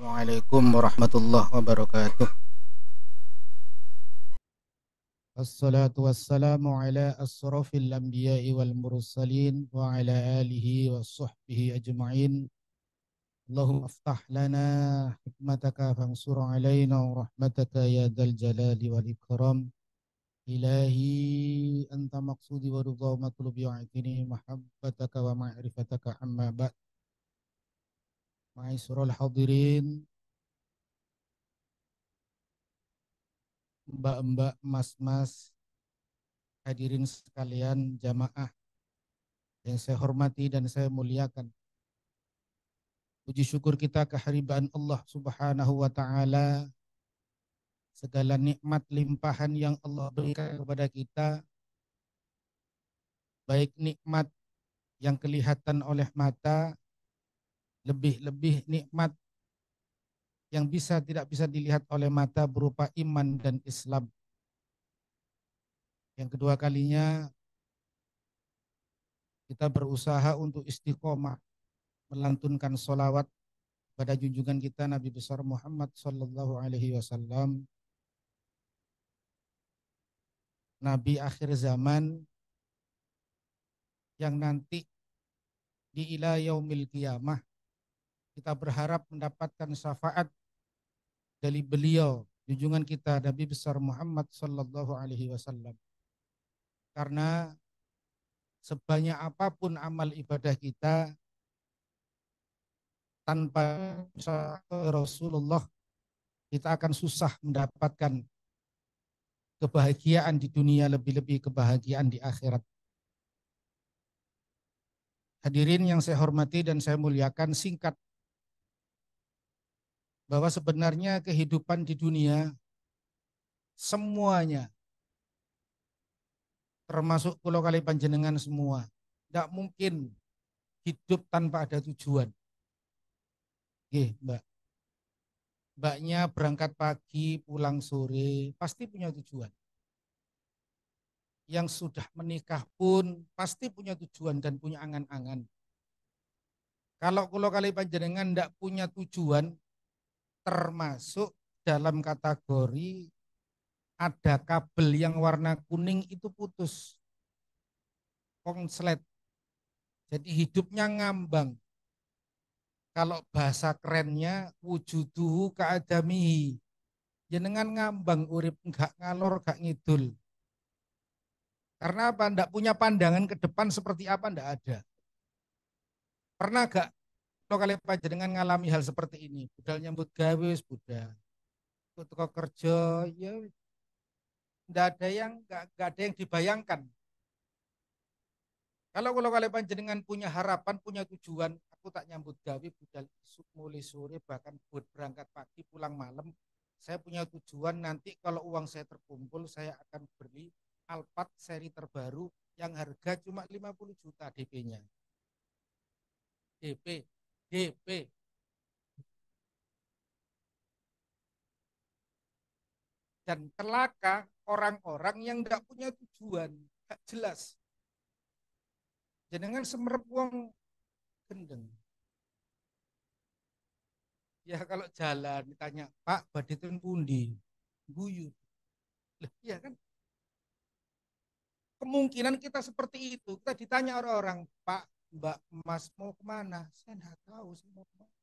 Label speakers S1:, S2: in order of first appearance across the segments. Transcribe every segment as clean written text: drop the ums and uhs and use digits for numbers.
S1: Assalamualaikum warahmatullahi wabarakatuh. Assalatu wassalamu ala asrafil anbiya'i wal mursalin wa ala alihi wa sahbihi ajma'in. Allahumma aftah lana hikmataka fansur alaina wa rahmataka ya dzal jalali wal ikram. Ilahi anta maqsudi wa ridha wa matlubi wa atini mahabbataka wa ma'rifataka amma ba'd. Ma'asyiral hadirin, mbak-mbak, mas-mas, hadirin sekalian, jamaah yang saya hormati dan saya muliakan. Puji syukur kita kehadiran Allah Subhanahu wa taala, segala nikmat limpahan yang Allah berikan kepada kita, baik nikmat yang kelihatan oleh mata, lebih-lebih nikmat yang tidak bisa dilihat oleh mata berupa iman dan Islam. Yang kedua kalinya kita berusaha untuk istiqomah melantunkan sholawat pada junjungan kita Nabi besar Muhammad sallallahu alaihi wasallam, Nabi akhir zaman yang nanti di ila yaumil qiyamah kita berharap mendapatkan syafaat dari beliau, junjungan kita Nabi besar Muhammad sallallahu alaihi wasallam. Karena sebanyak apapun amal ibadah kita, tanpa Rasulullah kita akan susah mendapatkan kebahagiaan di dunia, lebih-lebih kebahagiaan di akhirat. Hadirin yang saya hormati dan saya muliakan, singkat bahwa sebenarnya kehidupan di dunia semuanya, termasuk pulau kali panjenengan semua, tidak mungkin hidup tanpa ada tujuan. Mbak. Mbaknya berangkat pagi, pulang sore, pasti punya tujuan. Yang sudah menikah pun pasti punya tujuan dan punya angan-angan. Kalau kali panjenengan tidak punya tujuan, termasuk dalam kategori ada kabel yang warna kuning itu putus, konslet. Jadi hidupnya ngambang. Kalau bahasa kerennya wujuduhu ka'adamihi. Jenengan ngambang urip, enggak ngalor, enggak ngidul. Karena apa? Enggak punya pandangan ke depan seperti apa, enggak ada. Pernah enggak kalau kalian panjenengan ngalami hal seperti ini? Budal nyambut gawe, budal. Ketika kerja, ya enggak ada yang dibayangkan. Kalau kalian panjenengan punya harapan, punya tujuan, aku tak nyambut gawe budal isuk mulai sore, bahkan buat berangkat pagi pulang malam. Saya punya tujuan nanti kalau uang saya terkumpul, saya akan beli Alphard seri terbaru yang harga cuma 50 juta DP-nya. DP. Dan celaka orang-orang yang tidak punya tujuan, gak jelas. Jenengan semerep wong gendeng. Ya kalau jalan ditanya, Pak, badhe ten pundi? Guyu. Lah, iya kan? Kemungkinan kita seperti itu. Kita ditanya orang-orang, Pak, Mbak, Mas mau kemana? Saya nggak tahu, saya mau kemana.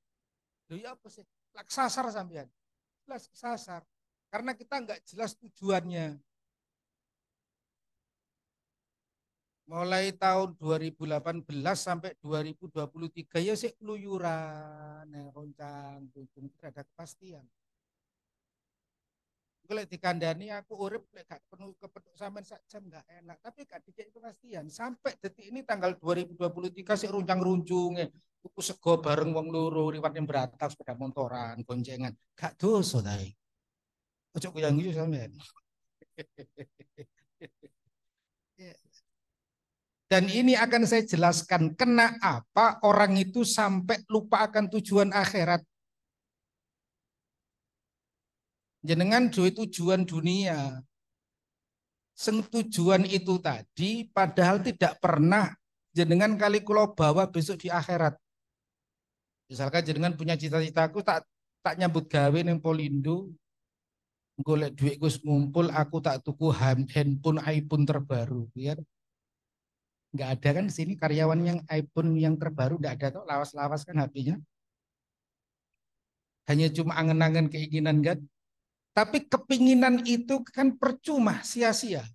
S1: Loh ya apa sih? Laksasar sampean. Jelas kesasar. Karena kita nggak jelas tujuannya. Mulai tahun 2018 sampai 2023 ya sih keluyuran, roncang, tujuan, tidak ada kepastian. Kalau dikandani aku urip gak penuh kepeduk sampean sak jam gak enak, tapi gak dikek kepastian. Sampai detik ini tanggal 2023 sih runcang-runcunge. Tuku sego bareng wong loro liwat yang beratap sepeda motoran, goncengan. Gak dosa ta. Ojo kuyang iki sampean. Dan ini akan saya jelaskan kenapa orang itu sampai lupa akan tujuan akhirat. Jenengan duwe tujuan dunia. Sing tujuan itu tadi padahal tidak pernah jenengan kali kula bawa besok di akhirat. Misalkan jenengan punya cita-cita, aku tak tak nyambut gawe ning Polindo, golek duit gus ngumpul, aku tak tuku handphone iPhone terbaru, ya. Nggak ada kan di sini karyawan yang iPhone yang terbaru, nggak ada tuh, lawas-lawas kan HP-nya. Hanya cuma angen-angen keinginan kan. Tapi kepinginan itu kan percuma, sia-sia.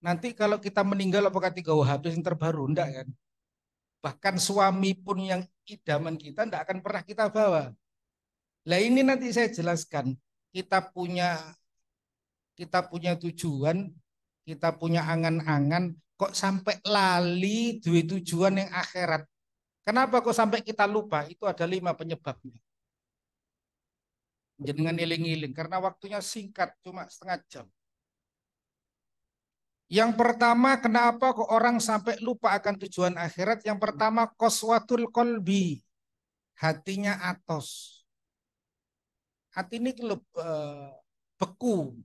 S1: Nanti kalau kita meninggal apakah tiga HP yang terbaru? Enggak kan. Bahkan suami pun yang idaman kita enggak akan pernah kita bawa. Lah ini nanti saya jelaskan. Kita punya tujuan, kita punya angan-angan, kok sampai lali duit tujuan yang akhirat. Kenapa kok sampai kita lupa? Itu ada 5 penyebabnya. Jangan iling-iling karena waktunya singkat, cuma setengah jam. Yang pertama, kenapa kok orang sampai lupa akan tujuan akhirat? Yang pertama, qaswatul qalbi. Hatinya atos. Hati ini beku.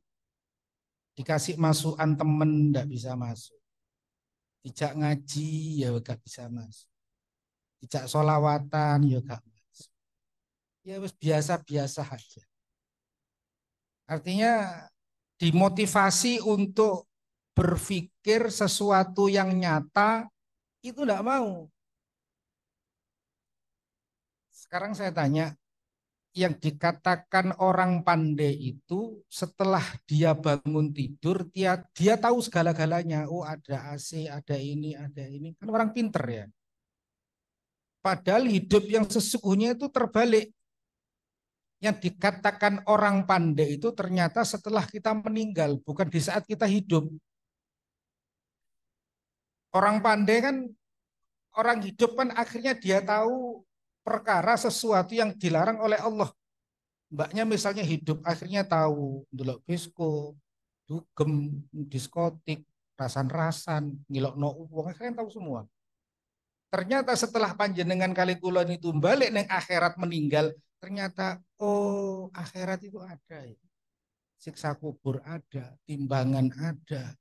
S1: Dikasih masukan temen, enggak bisa masuk. Dijak ngaji, ya enggak bisa masuk. Dijak sholawatan, ya enggak masuk. Ya biasa-biasa aja. Artinya dimotivasi untuk berpikir sesuatu yang nyata, itu enggak mau. Sekarang saya tanya, yang dikatakan orang pandai itu setelah dia bangun tidur, dia tahu segala-galanya. Oh ada AC, ada ini, ada ini. Kan orang pinter ya. Padahal hidup yang sesungguhnya itu terbalik. Yang dikatakan orang pandai itu ternyata setelah kita meninggal, bukan di saat kita hidup. Orang pandai kan, orang hidup kan akhirnya dia tahu perkara sesuatu yang dilarang oleh Allah. Mbaknya misalnya hidup akhirnya tahu ndelok disco, dugem, diskotik, rasan-rasan, ngilok no uang, akhirnya tahu semua. Ternyata setelah panjenengan kali kulon itu balik neng akhirat meninggal, ternyata oh akhirat itu ada ya. Siksa kubur ada, timbangan ada.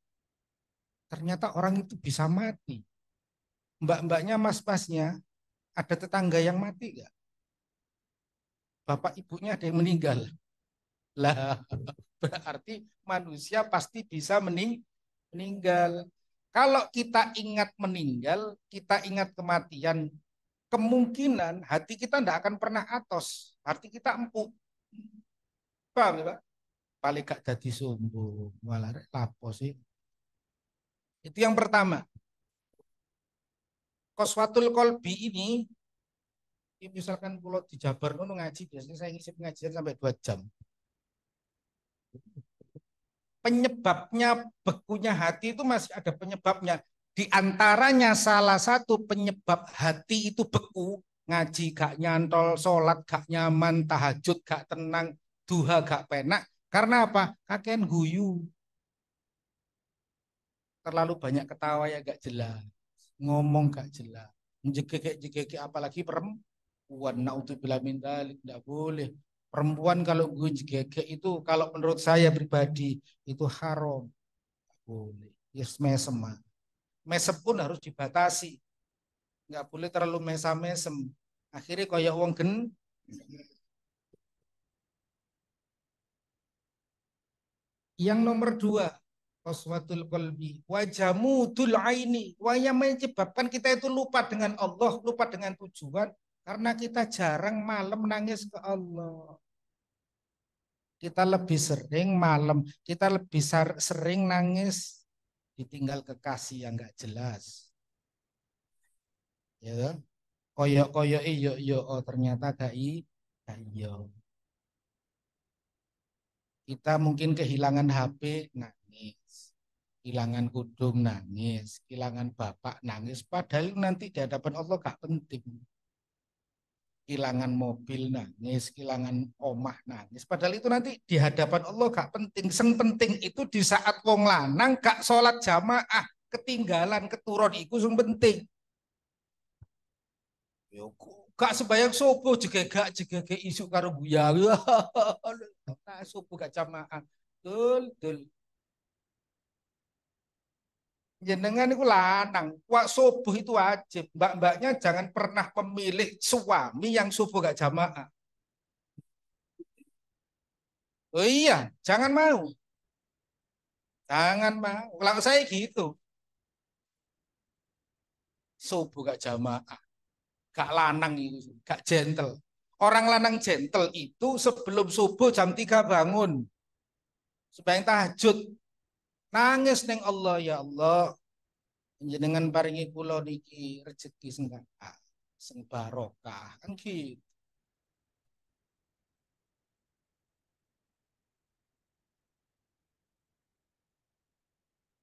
S1: Ternyata orang itu bisa mati. Mbak-mbaknya, mas-masnya, ada tetangga yang mati gak? Bapak ibunya ada yang meninggal. Lah, berarti manusia pasti bisa meninggal. Kalau kita ingat meninggal, kita ingat kematian, kemungkinan hati kita tidak akan pernah atos. Hati kita empuk. Paham ya Pak? Paling gak jadi sombong. Malah lapo sih. Itu yang pertama. Qaswatul qalbi ini misalkan kalau di Jabar ngaji, biasanya saya ngisi pengajian sampai 2 jam. Penyebabnya bekunya hati itu masih ada penyebabnya. Di antaranya salah satu penyebab hati itu beku, ngaji gak nyantol, sholat gak nyaman, tahajud gak tenang, duha gak penak. Karena apa? Kakean guyu. Terlalu banyak ketawa ya gak jelas. Ngomong gak jelas. Jegek apalagi perempuan. Naudzubillah min dzalik, tidak boleh. Perempuan kalau gue jegek itu kalau menurut saya pribadi itu haram. Boleh. Yes, mesem. Mesem pun harus dibatasi. Nggak boleh terlalu mesem. Akhirnya kayak uang gen. Yang nomor 2, qaswatul qalbi, wajamudul aini. Yang menyebabkan kita itu lupa dengan Allah, lupa dengan tujuan karena kita jarang malam nangis ke Allah. Kita lebih sering malam, kita lebih sering nangis ditinggal kekasih yang nggak jelas. Ya kan? Koyok-koyok iyo oh ternyata gak iyo. Kita mungkin kehilangan HP nangis. Kehilangan kudung nangis, kehilangan bapak nangis, padahal nanti di hadapan Allah gak penting. Kehilangan mobil nangis, kehilangan omah nangis, padahal itu nanti di hadapan Allah gak penting. Yang penting itu di saat wong lanang gak sholat jamaah, ketinggalan keturun itu yang penting. Gak sembayang subuh juga gak isu karo buya. Subuh gak jamaah. Dul. Jenengan itu lanang, wak subuh itu wajib. Mbak-mbaknya jangan pernah memilih suami yang subuh gak jamaah. Oh iya, jangan mau. Jangan mau. Kalau saya gitu, subuh gak jamaah, gak lanang itu, gak gentle. Orang lanang gentle itu sebelum subuh jam 3 bangun. Supaya tahajud. Nangis neng Allah, ya Allah. Jenengan paringi kula niki rezeki sing barokah. Kan gitu.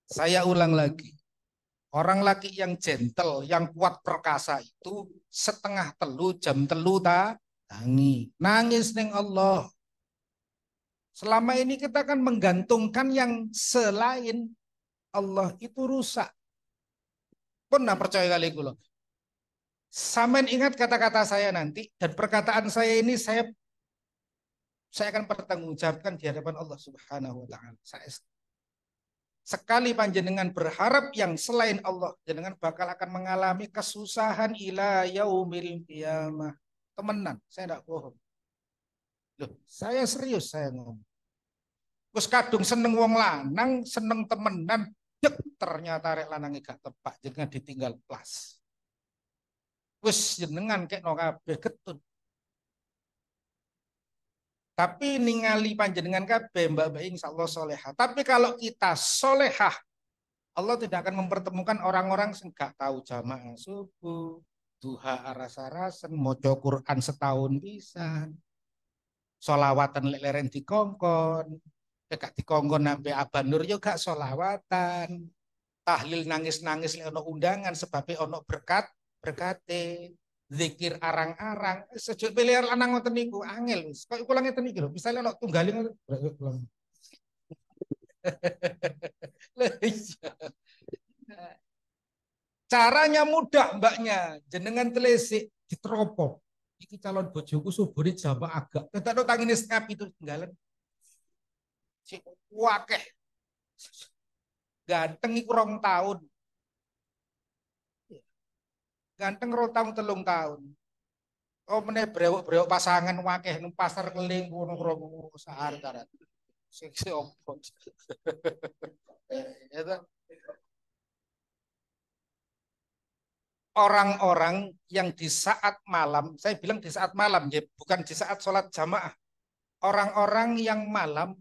S1: Saya ulang lagi. Orang laki yang gentle, yang kuat perkasa itu setengah telu jam telu tangi. Nangis neng Allah. Selama ini kita kan menggantungkan yang selain Allah itu rusak. Pernah percaya kali kula. Samen ingat kata-kata saya nanti dan perkataan saya ini saya akan pertanggungjawabkan di hadapan Allah Subhanahu wa taala. Sekali panjenengan berharap yang selain Allah, jenengan bakal akan mengalami kesusahan ila yaumil qiyamah. Temenan, saya tidak bohong. Loh, saya serius saya ngomong. Terus kadung seneng wong lanang, seneng temenan, dek ternyata rek lanang gak tepak, jenengan ditinggal plus. Wis jenengan kayak no kabeh ketun. Tapi ningali panjenengan kabeh mbak-mbak insyaallah solehah. Tapi kalau kita solehah, Allah tidak akan mempertemukan orang-orang yang gak tahu jamaah subuh, duha aras-arasan, maca Quran setahun bisa, solawatan leren dikongkon, gak dikongkon sampai Abah Nur juga solawatan, tahlil nangis-nangis ono undangan sebabnya ono berkate, zikir arang-arang, sejak pilih lanang ngoten niku angel wis. Kok kula ngeten iki lho, misale ono tunggaling caranya mudah mbaknya, jenengan telesik diteropok. Iki calon bojoku suburi jama agak. Tetek tangine snap itu tinggalan. Si wakeh. Ganteng iku 2 tahun. Ganteng 2 tahun 3 tahun. Oh meneh brewok-brewok pasangan wakeh nang pasar keling ngono kromo sahar karat. Seksi opo. Ya orang-orang yang di saat malam, saya bilang di saat malam ya, bukan di saat sholat jamaah. Orang-orang yang malam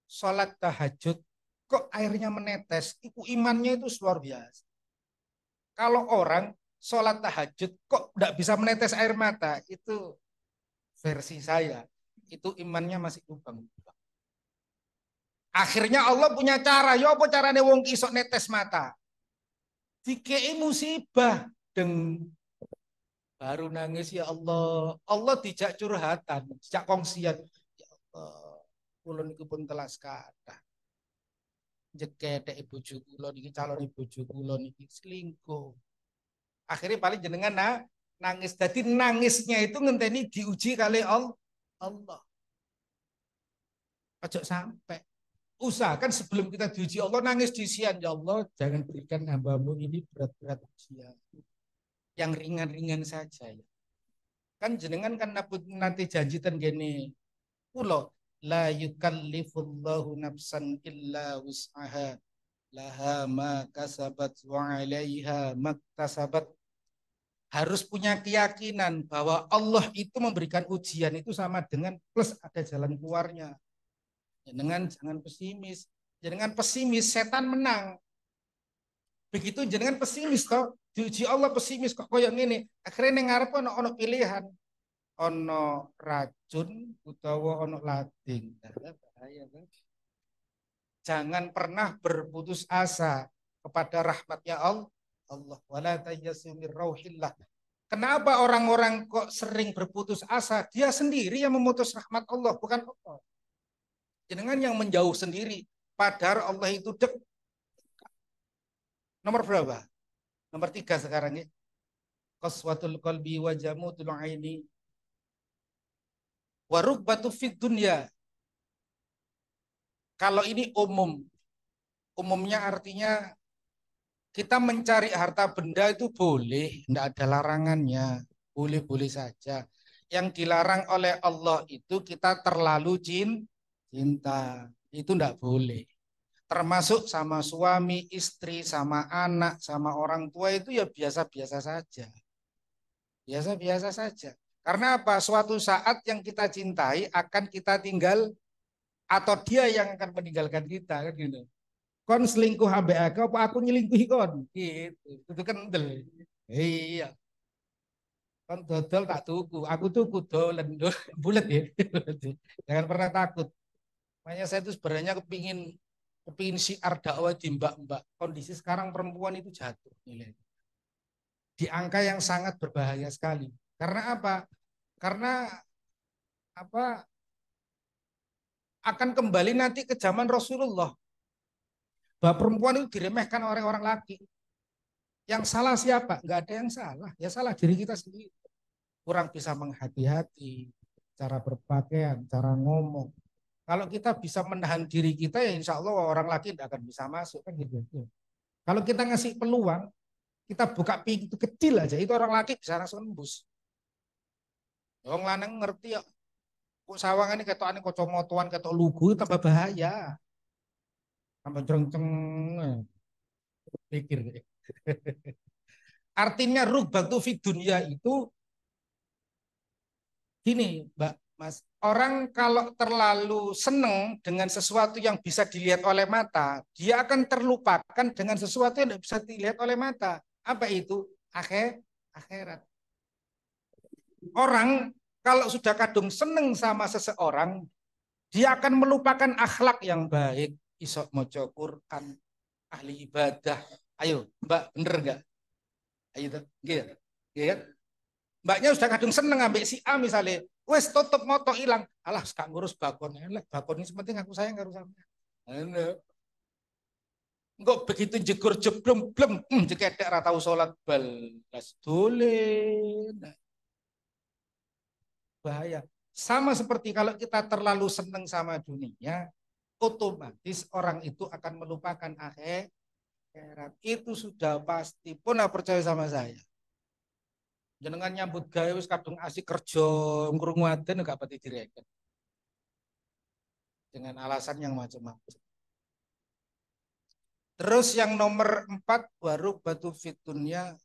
S1: sholat tahajud, kok airnya menetes, itu imannya itu luar biasa. Kalau orang sholat tahajud, kok tidak bisa menetes air mata, itu versi saya, itu imannya masih lubang. Akhirnya Allah punya cara, ya apa caranya wong kisok netes mata? Dikei musibah, deng baru nangis ya Allah. Allah dijak curhatan, dijak kongsian. Ya Allah, kula niku pun telas kathah. Jekete ibu kula niki calon ibu kula niki selingkuh. Akhirnya paling jenengan nangis. Jadi nangisnya itu ngenteni diuji kali Allah. Ojo sampai. Usahakan sebelum kita diuji Allah nangis di sian ya Allah, jangan berikan hambamu ini berat-berat ujian. Yang ringan-ringan saja ya. Kan jenengan kan nanti janji ten gini pulo la yukallifullahu nafsan illa wus'aha laha ma kasabat wa 'alaiha maktasabat. Harus punya keyakinan bahwa Allah itu memberikan ujian itu sama dengan plus ada jalan keluarnya. Jenengan jangan pesimis. Jenengan pesimis setan menang. Begitu jenengan pesimis toh diuji Allah pesimis kok koyo ngene. Akhirnya ning ngarep ono pilihan. Ono racun utawa ono lading. Bahaya kan? Jangan pernah berputus asa kepada rahmatnya Allah. Wala tayyasu min rauhillah. Kenapa orang-orang kok sering berputus asa? Dia sendiri yang memutus rahmat Allah, bukan Allah. Jangan yang menjauh sendiri. Padahal Allah itu dekat. Nomor berapa? Nomor 3 sekarang ya. Qaswatul qalbi wa jamutul aini warukbatu fid dunya. Kalau ini umumnya artinya kita mencari harta benda itu boleh, tidak ada larangannya, boleh-boleh saja. Yang dilarang oleh Allah itu kita terlalu cinta. Itu enggak boleh. Termasuk sama suami, istri, sama anak, sama orang tua itu ya biasa-biasa saja. Biasa-biasa saja. Karena apa? Suatu saat yang kita cintai akan kita tinggal atau dia yang akan meninggalkan kita kan gitu. Kon selingkuh ambek aku apa aku nyelingkuhi kon? Gitu. Itu kan del. Iya. Kon dodol tak tuku. Aku tuku dolen bulat ya. Jangan pernah takut. Makanya saya itu sebenarnya kepingin kepingin siar dakwah di mbak-mbak. Kondisi sekarang perempuan itu jatuh nilai. Di angka yang sangat berbahaya sekali. Karena apa? Karena apa akan kembali nanti ke zaman Rasulullah. Bahwa perempuan itu diremehkan oleh orang laki. Yang salah siapa? Enggak ada yang salah. Ya salah diri kita sendiri. Kurang bisa menghati-hati, cara berpakaian, cara ngomong. Kalau kita bisa menahan diri kita, ya insya Allah orang laki tidak akan bisa masuk kan gitu. Kalau kita ngasih peluang, kita buka pintu kecil aja, itu orang laki bisa langsung nembus. Orang lanang ngerti ya, kok sawangan ini ketok ane kocomotuan ketok lugu tambah bahaya, tambah cereng-ceng, pikir. Artinya rugbatu fid dunia itu gini, Mbak, Mas. Orang kalau terlalu seneng dengan sesuatu yang bisa dilihat oleh mata, dia akan terlupakan dengan sesuatu yang tidak bisa dilihat oleh mata. Apa itu? Akhirat. Orang kalau sudah kadung seneng sama seseorang, dia akan melupakan akhlak yang baik. Isok moco Quran, ahli ibadah. Ayo, Mbak, bener nggak? Ayo, gitu. Gitu. Mbaknya sudah kadung seneng ambek si A misalnya. Wes tutup moto hilang. Alah, gak ngurus bakon. Bakon ini penting aku sayang karo sampean. Enggak begitu jegur jeblum blem jekedek ra tau salat balas dolen. Bahaya. Sama seperti kalau kita terlalu seneng sama dunia, otomatis orang itu akan melupakan akhirat. Itu sudah pasti. Pun percaya sama saya. Jenengan nyambut gawe wis kadung asik kerja ngrungu aden gak pati direken. Dengan alasan yang macam-macam. Terus yang nomor 4 baru batu fitunnya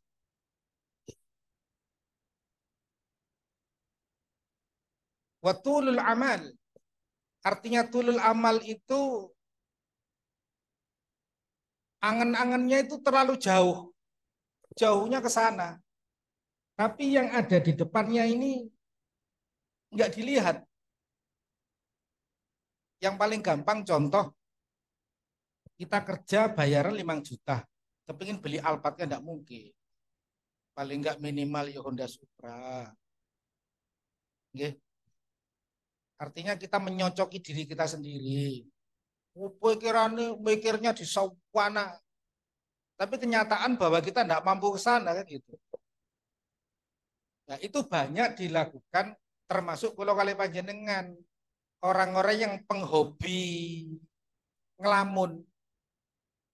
S1: watulul amal. Artinya tulul amal itu angan-angannya itu terlalu jauh. Jauhnya ke sana. Tapi yang ada di depannya ini nggak dilihat. Yang paling gampang contoh, kita kerja bayaran 5 juta. Kepingin beli Alphardnya nggak mungkin. Paling nggak minimal ya Honda Supra. Nggih. Artinya kita menyocoki diri kita sendiri. Pikirannya mikirnya di sawana. Tapi kenyataan bahwa kita tidak mampu ke sana kan gitu. Nah, itu banyak dilakukan termasuk kalau kali panjenengan orang-orang yang penghobi ngelamun,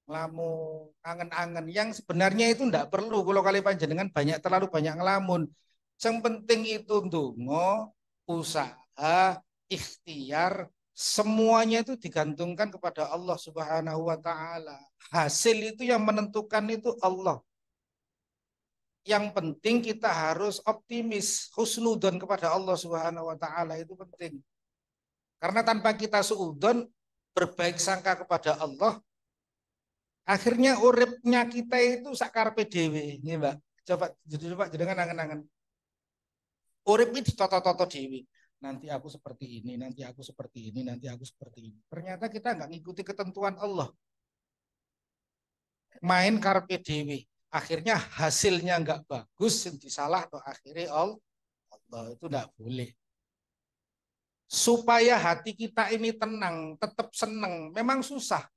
S1: ngelamun, angen-angen yang sebenarnya itu tidak perlu kalau kali panjenengan banyak terlalu banyak ngelamun. Yang penting itu ndonga, usaha, ikhtiar, semuanya itu digantungkan kepada Allah Subhanahu wa taala. Hasil itu yang menentukan itu Allah. Yang penting kita harus optimis, husnudon kepada Allah Subhanahu wa taala itu penting. Karena tanpa kita suudon berbaik sangka kepada Allah, akhirnya uripnya kita itu sakarpe dhewe, nggih, Mbak. Coba jenengan angen-angen. Urip itu toto-toto dewi. Nanti aku seperti ini, nanti aku seperti ini, nanti aku seperti ini. Ternyata kita nggak ngikuti ketentuan Allah. Main karpe dewi. Akhirnya hasilnya nggak bagus, yang disalah atau akhirnya Allah itu nggak boleh. Supaya hati kita ini tenang, tetap senang. Memang susah.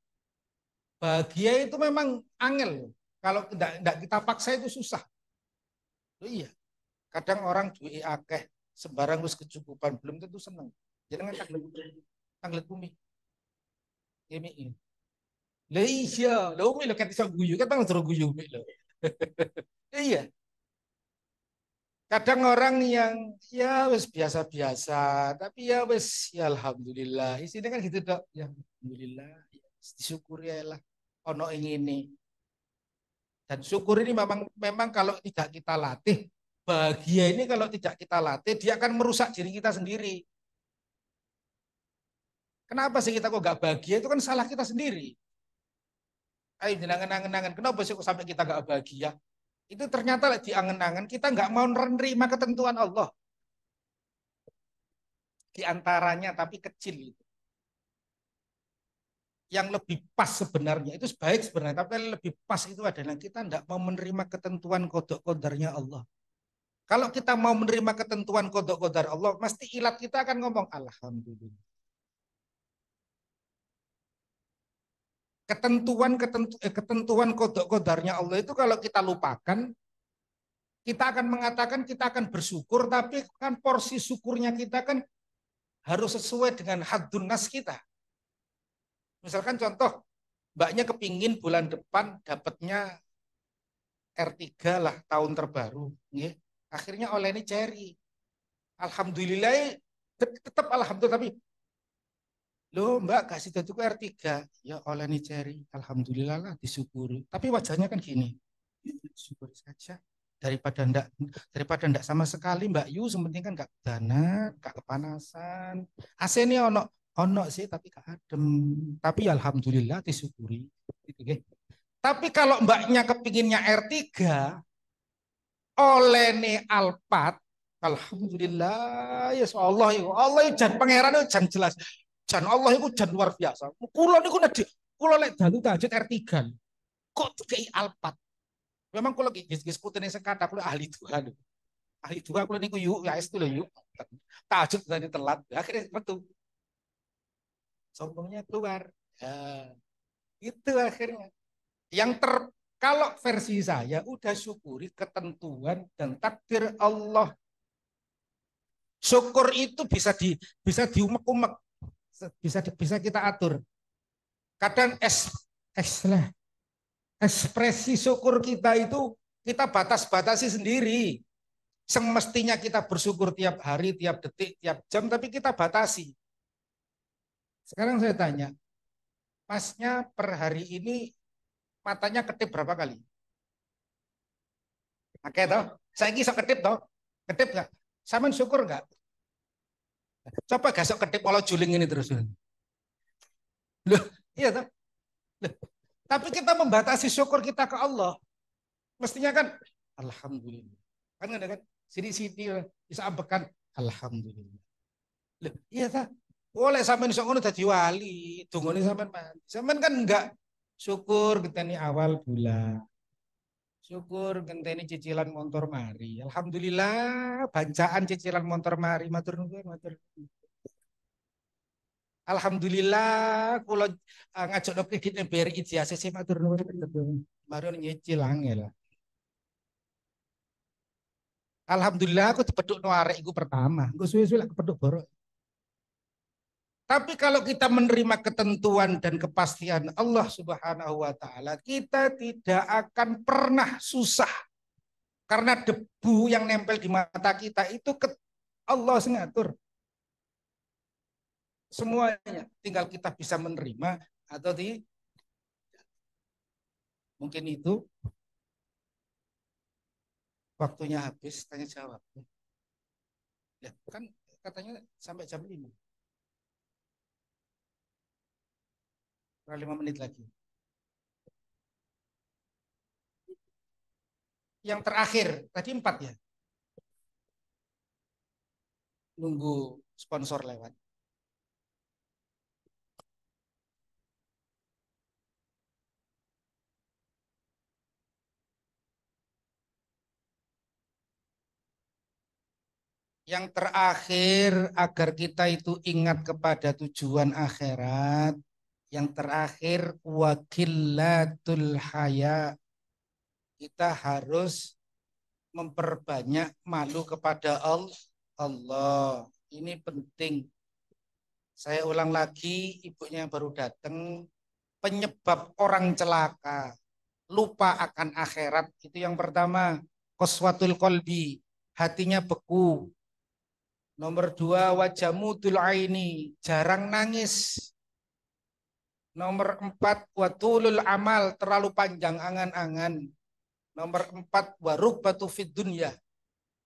S1: Bahagia itu memang angel. Kalau tidak kita paksa itu susah. Oh iya. Kadang orang duwe akeh sembarang wis kecukupan belum tentu seneng. Jangan tanglet bumi. Ini. Lah iya, lha umi lho kan iso guyu, kan tang jero guyu umi lho. Iya. Kadang orang yang ya wis biasa-biasa, tapi ya wis ya alhamdulillah. Isinya kan gitu dok. Ya alhamdulillah, ya, disyukuri ya lah. Ono ini. Dan syukur ini memang memang kalau tidak kita latih, bahagia ini kalau tidak kita latih, dia akan merusak diri kita sendiri. Kenapa sih kita kok gak bahagia? Itu kan salah kita sendiri. Ayo jangan kenapa sih kok sampai kita gak bahagia? Itu ternyata di angen-angen kita nggak mau menerima ketentuan Allah. Di antaranya tapi kecil itu. Yang lebih pas sebenarnya itu baik sebenarnya, tapi yang lebih pas itu adalah kita tidak mau menerima ketentuan kodok kodarnya Allah. Kalau kita mau menerima ketentuan kodok kodar Allah, mesti ilat kita akan ngomong alhamdulillah. Ketentuan kodok kodarnya Allah itu kalau kita lupakan, kita akan mengatakan kita akan bersyukur, tapi kan porsi syukurnya kita kan harus sesuai dengan haddun nas kita. Misalkan contoh, mbaknya kepingin bulan depan dapatnya R3 lah tahun terbaru. Akhirnya oleh ini cherry. Alhamdulillah tetap alhamdulillah, tapi loh mbak kasih tuh R3 ya oleh ini cherry. Alhamdulillah lah disyukuri. Tapi wajahnya kan gini. Syukur saja daripada ndak sama sekali Mbak Yu, sementing kan gak dana, gak kepanasan. AC ini ono sih tapi gak adem. Tapi alhamdulillah disyukuri. Gitu, okay. Tapi kalau mbaknya kepinginnya R3 oleh nih Alphard, alhamdulillah ya Allah itu. Allah itu jan pangeran itu jan jelas. Jan Allah itu jan luar biasa. Kulo niku nek kulo lek dalu tahajud R3. Kok kayak Alphard. Memang kalau gis putih sekata aku ahli Tuhan. Ahli Tuhan aku niku yuk ya itu loh yuk. Tahajud tadi telat. Akhirnya betul. Sombongnya keluar. Ya, itu akhirnya. Yang kalau versi saya udah syukuri ketentuan dan takdir Allah. Syukur itu bisa diumek-umek, bisa kita atur. Kadang ekspresi syukur kita itu kita batas-batasi sendiri. Semestinya kita bersyukur tiap hari, tiap detik, tiap jam, tapi kita batasi. Sekarang saya tanya, masnya per hari ini matanya ketip berapa kali? Oke toh, saya kisah ketip toh, ketip nggak? Sama syukur nggak? Coba gasok ketip kalau juling ini terus. Loh, iya toh. Loh, tapi kita membatasi syukur kita ke Allah. Mestinya kan, alhamdulillah. Kan ada kan, sini-sini bisa ambekan, alhamdulillah. Loh, iya toh. Oleh sampean iso ngono dadi wali, dungane sampean mati. Sampean kan enggak syukur ngenteni awal bulan. Syukur ngenteni cicilan motor mari. Alhamdulillah bancaan cicilan motor mari matur nuwun matur. Alhamdulillah kula ngajokno kredit BRI JACC matur nuwun. Baru nyicil angel. Alhamdulillah aku dipedhukno arek iku pertama. Engko suwe-suwe lek kepedhuk borok. Tapi kalau kita menerima ketentuan dan kepastian Allah Subhanahu wa taala, kita tidak akan pernah susah. Karena debu yang nempel di mata kita itu Allah ngatur. Semuanya tinggal kita bisa menerima atau tidak. Mungkin itu waktunya habis, tanya jawab. Ya, kan katanya sampai jam 5. 5 menit lagi. Yang terakhir, tadi 4 ya. Nunggu sponsor lewat. Yang terakhir, agar kita itu ingat kepada tujuan akhirat. Yang terakhir, wakilatul haya. Kita harus memperbanyak malu kepada Allah. Ini penting. Saya ulang lagi, ibunya yang baru datang. Penyebab orang celaka, lupa akan akhirat. Itu yang pertama, qaswatul qalbi. hatinya beku. Nomor 2, wajamudul aini, jarang nangis. Nomor 4, watulul amal, terlalu panjang angan-angan. Nomor 4, warubatu fid dunya,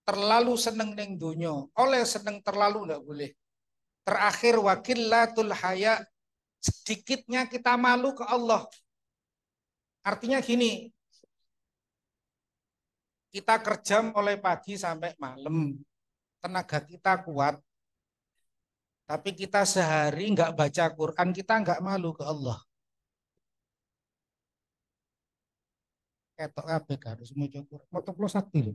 S1: terlalu seneng neng dunyo. Oleh seneng terlalu enggak boleh. Terakhir, wakillatul haya, sedikitnya kita malu ke Allah. Artinya gini, kita kerja mulai pagi sampai malam, tenaga kita kuat, tapi kita sehari nggak baca Quran, kita nggak malu ke Allah. Ketok kabeh harus maca Quran. Moto kula sakti lho.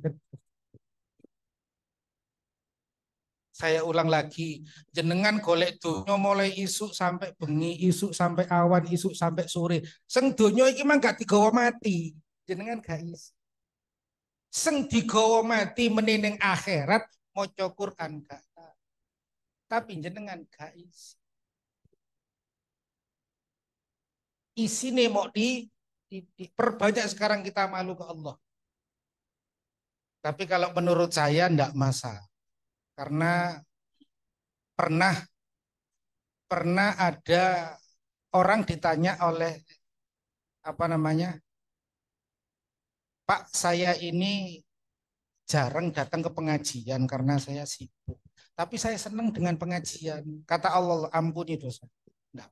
S1: Saya ulang lagi, jenengan golek donya mulai isuk sampai bengi, isuk sampai awan, isuk sampai sore. Seng donya iki mah gak digawa mati. Jenengan gak iso. Seng digawa mati meneneng akhirat maca Quran gak. Tapi jenengan gak iso. Isine mau diperbanyak sekarang kita malu ke Allah. Tapi kalau menurut saya enggak masalah. Karena pernah ada orang ditanya oleh apa namanya, Pak, saya ini jarang datang ke pengajian karena saya sibuk. Tapi saya senang dengan pengajian. Kata Allah, ampuni dosa. Nah,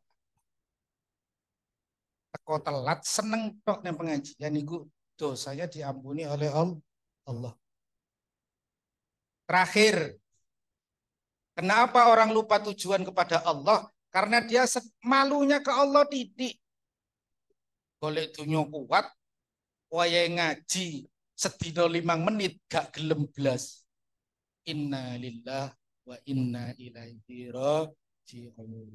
S1: teko telat seneng tok nang pengajian itu dosanya diampuni oleh Allah. Terakhir, kenapa orang lupa tujuan kepada Allah? Karena dia malunya ke Allah titik. Golek dunya kuat, waya ngaji sedina 5 menit gak gelem blas. Inna lillah wa inna ilaihi raji'un.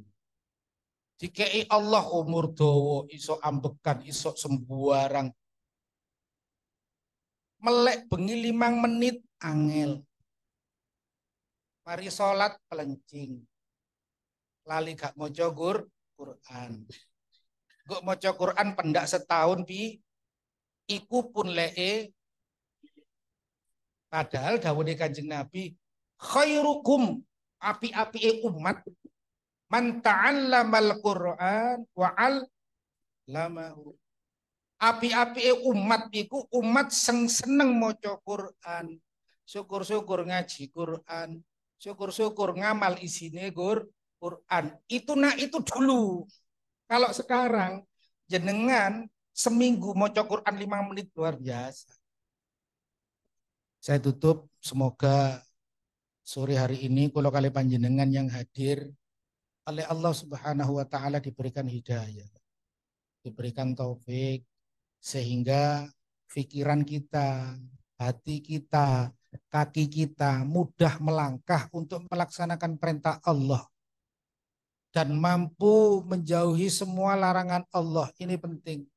S1: Dikei Allah umur dawa, iso ambekan, iso sembuarang. Melek bengi 5 menit angel. Mari sholat pelencing. Lali gak maca Quran. Gak maca Quran pendak setahun pi iku pun lee. Padahal dawuhe Kanjeng Nabi, khairukum, api-api umat, man ta'allamal Qur'an wa 'allamahu. Api-api umat iku umat seneng maca Quran. Syukur-syukur ngaji Quran, syukur-syukur ngamal isine Quran. Itu dulu. Kalau sekarang jenengan seminggu maca Quran 5 menit luar biasa. Saya tutup, semoga sore hari ini kalau kali panjenengan yang hadir oleh Allah Subhanahu wa taala diberikan hidayah, diberikan taufik sehingga pikiran kita, hati kita, kaki kita mudah melangkah untuk melaksanakan perintah Allah dan mampu menjauhi semua larangan Allah. Ini penting.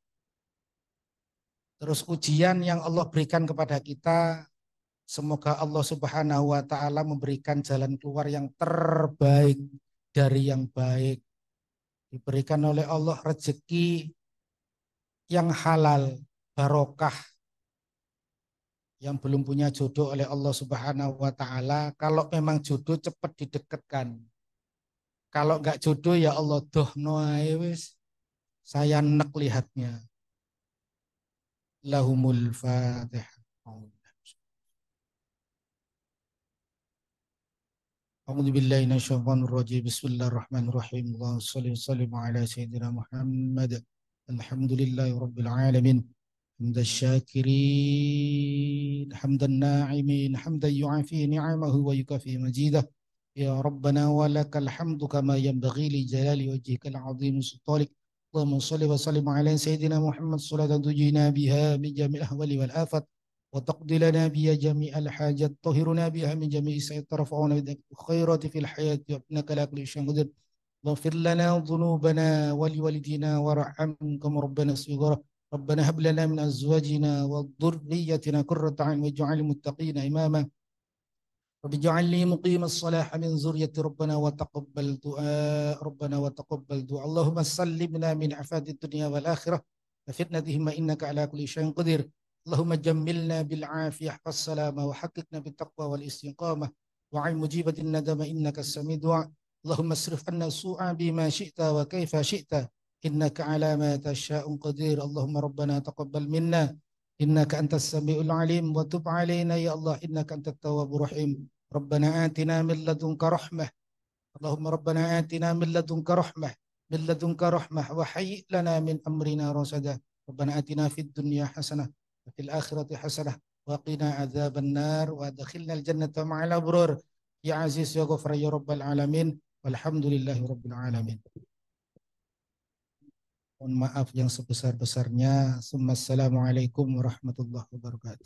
S1: Terus ujian yang Allah berikan kepada kita, semoga Allah Subhanahu wa taala memberikan jalan keluar yang terbaik dari yang baik. Diberikan oleh Allah rezeki yang halal, barokah. Yang belum punya jodoh oleh Allah Subhanahu wa taala, kalau memang jodoh cepat didekatkan. Kalau enggak jodoh ya Allah dohno ae wis. Saya nek lihatnya. Lahumul Fatihah. A'udzu billahi minasyaitonir rajim. Bismillahirrahmanirrahim. Allahumma shalli wa sallim ala sayyidina Muhammad. Alhamdulillahi rabbil alamin. حمد الشاكرين حمد الناعمين حمدا يعافي نعمه ويكافئ مزيده يا ربنا ولك الحمد كما ينبغي لجلال وجهك العظيم سلطانك اللهم صل وسلم على سيدنا محمد صلاة تجينا بها من جميع الأهوال والآفات وتقضي لنا بها جميع الحاجات طهرنا بها من جميع السيئات ترفعنا بالخيرات في الحياة وإنك لا كل شيء قدير اغفر لنا ذنوبنا ولوالدينا وارحمكم ربنا صغيرا ربنا هب لنا من أزواجنا وذريتنا قرة أعين واجعل المتقين إماما رب اجعل لي مقيم الصلاة من ذرية ربنا وتقبل دعاء اللهم سلمنا من عفات الدنيا والآخرة وفتنتهم إنك على كل شيء قدير اللهم جملنا بالعافية والسلامة وحققنا بالتقوى والاستقامة وعن مجيبة الندم إنك السميع الدعاء. اللهم اصرف عنا السوء بما شئت وكيف شئت إنك على ما تشاء قدير. اللهم ربنا تقبل منا إنك أنت السميع العليم وتب علينا يا الله إنك أنت التواب الرحيم. ربنا آتنا من لدنك رحمة. اللهم ربنا آتنا من لدنك رحمة من لدنك رحمة وهيئ لنا من أمرنا رشدا. ربنا آتنا في الدنيا حسنة وفي الآخرة حسنة وقنا عذاب النار وادخلنا الجنة مع الأبرار يا عزيز يا غفر يا رب العالمين والحمد لله رب العالمين. Mohon maaf yang sebesar-besarnya. Assalamualaikum warahmatullahi wabarakatuh.